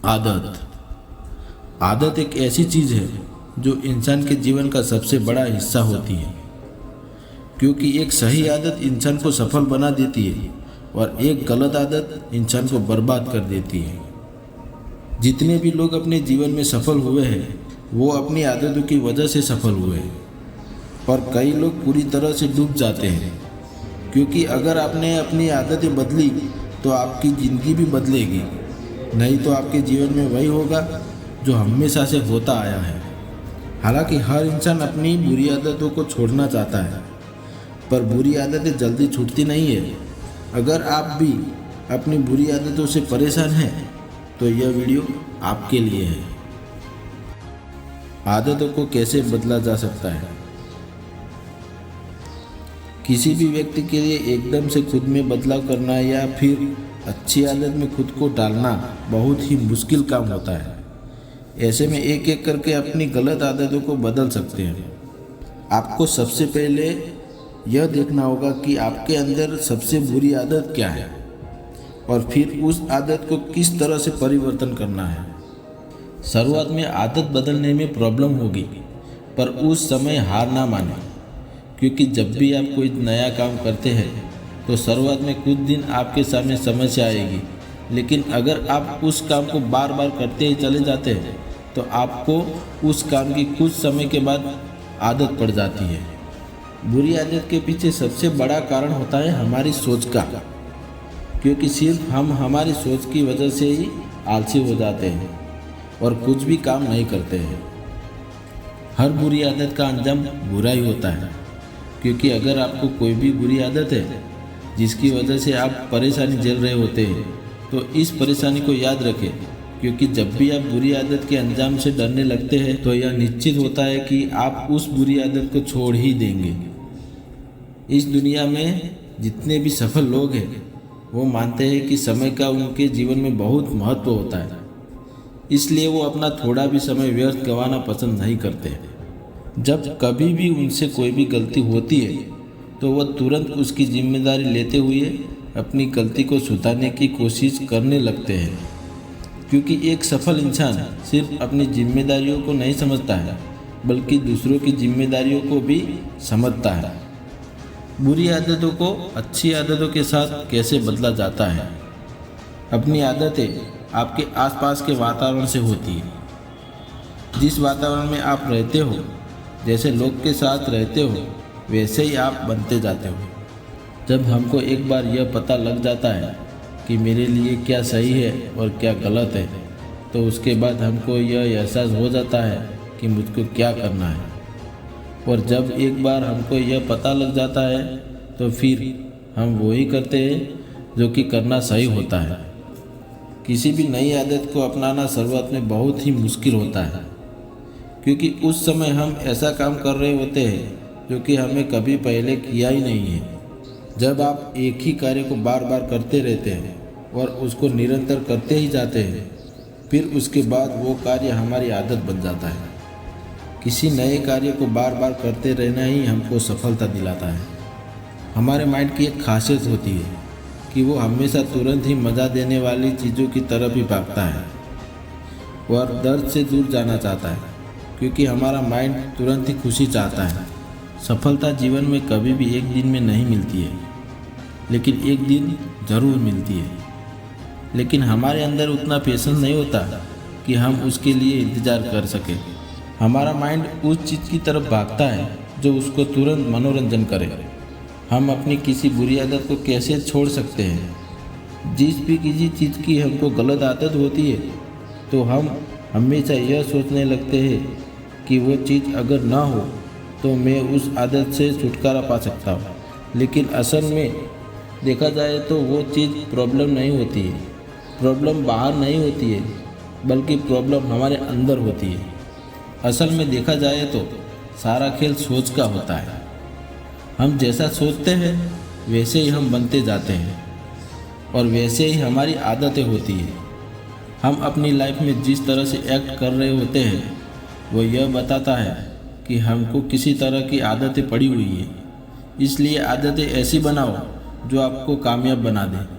आदत। आदत एक ऐसी चीज़ है जो इंसान के जीवन का सबसे बड़ा हिस्सा होती है, क्योंकि एक सही आदत इंसान को सफल बना देती है और एक गलत आदत इंसान को बर्बाद कर देती है। जितने भी लोग अपने जीवन में सफल हुए हैं वो अपनी आदतों की वजह से सफल हुए हैं, और कई लोग पूरी तरह से डूब जाते हैं, क्योंकि अगर आपने अपनी आदतें बदली तो आपकी ज़िंदगी भी बदलेगी, नहीं तो आपके जीवन में वही होगा जो हमेशा से होता आया है। हालांकि हर इंसान अपनी बुरी आदतों को छोड़ना चाहता है, पर बुरी आदतें जल्दी छूटती नहीं है। अगर आप भी अपनी बुरी आदतों से परेशान हैं तो यह वीडियो आपके लिए है। आदतों को कैसे बदला जा सकता है। किसी भी व्यक्ति के लिए एकदम से खुद में बदलाव करना या फिर अच्छी आदत में खुद को डालना बहुत ही मुश्किल काम होता है। ऐसे में एक एक करके अपनी गलत आदतों को बदल सकते हैं। आपको सबसे पहले यह देखना होगा कि आपके अंदर सबसे बुरी आदत क्या है, और फिर उस आदत को किस तरह से परिवर्तन करना है। शुरुआत में आदत बदलने में प्रॉब्लम होगी, पर उस समय हार ना माने, क्योंकि जब भी आप कोई नया काम करते हैं तो शुरुआत में कुछ दिन आपके सामने समस्या आएगी, लेकिन अगर आप उस काम को बार बार करते ही चले जाते हैं तो आपको उस काम की कुछ समय के बाद आदत पड़ जाती है। बुरी आदत के पीछे सबसे बड़ा कारण होता है हमारी सोच का, क्योंकि सिर्फ हम हमारी सोच की वजह से ही आलसी हो जाते हैं और कुछ भी काम नहीं करते हैं। हर बुरी आदत का अंजाम बुरा ही होता है, क्योंकि अगर आपको कोई भी बुरी आदत है जिसकी वजह से आप परेशानी झेल रहे होते हैं तो इस परेशानी को याद रखें, क्योंकि जब भी आप बुरी आदत के अंजाम से डरने लगते हैं तो यह निश्चित होता है कि आप उस बुरी आदत को छोड़ ही देंगे। इस दुनिया में जितने भी सफल लोग हैं वो मानते हैं कि समय का उनके जीवन में बहुत महत्व होता है, इसलिए वो अपना थोड़ा भी समय व्यर्थ गंवाना पसंद नहीं करते। जब कभी भी उनसे कोई भी गलती होती है तो वह तुरंत उसकी जिम्मेदारी लेते हुए अपनी गलती को सुधारने की कोशिश करने लगते हैं, क्योंकि एक सफल इंसान सिर्फ अपनी जिम्मेदारियों को नहीं समझता है बल्कि दूसरों की जिम्मेदारियों को भी समझता है। बुरी आदतों को अच्छी आदतों के साथ कैसे बदला जाता है। अपनी आदतें आपके आसपास के वातावरण से होती है। जिस वातावरण में आप रहते हो, जैसे लोग के साथ रहते हो, वैसे ही आप बनते जाते हो। जब हमको एक बार यह पता लग जाता है कि मेरे लिए क्या सही है और क्या गलत है, तो उसके बाद हमको यह एहसास हो जाता है कि मुझको क्या करना है। और जब एक बार हमको यह पता लग जाता है तो फिर हम वही करते हैं जो कि करना सही होता है। किसी भी नई आदत को अपनाना शुरुआत में बहुत ही मुश्किल होता है, क्योंकि उस समय हम ऐसा काम कर रहे होते हैं जो कि हमें कभी पहले किया ही नहीं है। जब आप एक ही कार्य को बार बार करते रहते हैं और उसको निरंतर करते ही जाते हैं, फिर उसके बाद वो कार्य हमारी आदत बन जाता है। किसी नए कार्य को बार बार करते रहना ही हमको सफलता दिलाता है। हमारे माइंड की एक खासियत होती है कि वो हमेशा तुरंत ही मज़ा देने वाली चीज़ों की तरफ ही भागता है और दर्द से दूर जाना चाहता है, क्योंकि हमारा माइंड तुरंत ही खुशी चाहता है। सफलता जीवन में कभी भी एक दिन में नहीं मिलती है, लेकिन एक दिन ज़रूर मिलती है। लेकिन हमारे अंदर उतना पेशेंस नहीं होता कि हम उसके लिए इंतज़ार कर सकें। हमारा माइंड उस चीज़ की तरफ भागता है जो उसको तुरंत मनोरंजन करे। हम अपनी किसी बुरी आदत को कैसे छोड़ सकते हैं। जिस भी किसी चीज़ की हमको गलत आदत होती है तो हम हमेशा यह सोचने लगते हैं कि वो चीज़ अगर ना हो तो मैं उस आदत से छुटकारा पा सकता हूँ। लेकिन असल में देखा जाए तो वो चीज़ प्रॉब्लम नहीं होती है। प्रॉब्लम बाहर नहीं होती है, बल्कि प्रॉब्लम हमारे अंदर होती है। असल में देखा जाए तो सारा खेल सोच का होता है। हम जैसा सोचते हैं वैसे ही हम बनते जाते हैं, और वैसे ही हमारी आदतें होती हैं। हम अपनी लाइफ में जिस तरह से एक्ट कर रहे होते हैं वो यह बताता है कि हमको किसी तरह की आदतें पड़ी हुई है। इसलिए आदतें ऐसी बनाओ जो आपको कामयाब बना दें।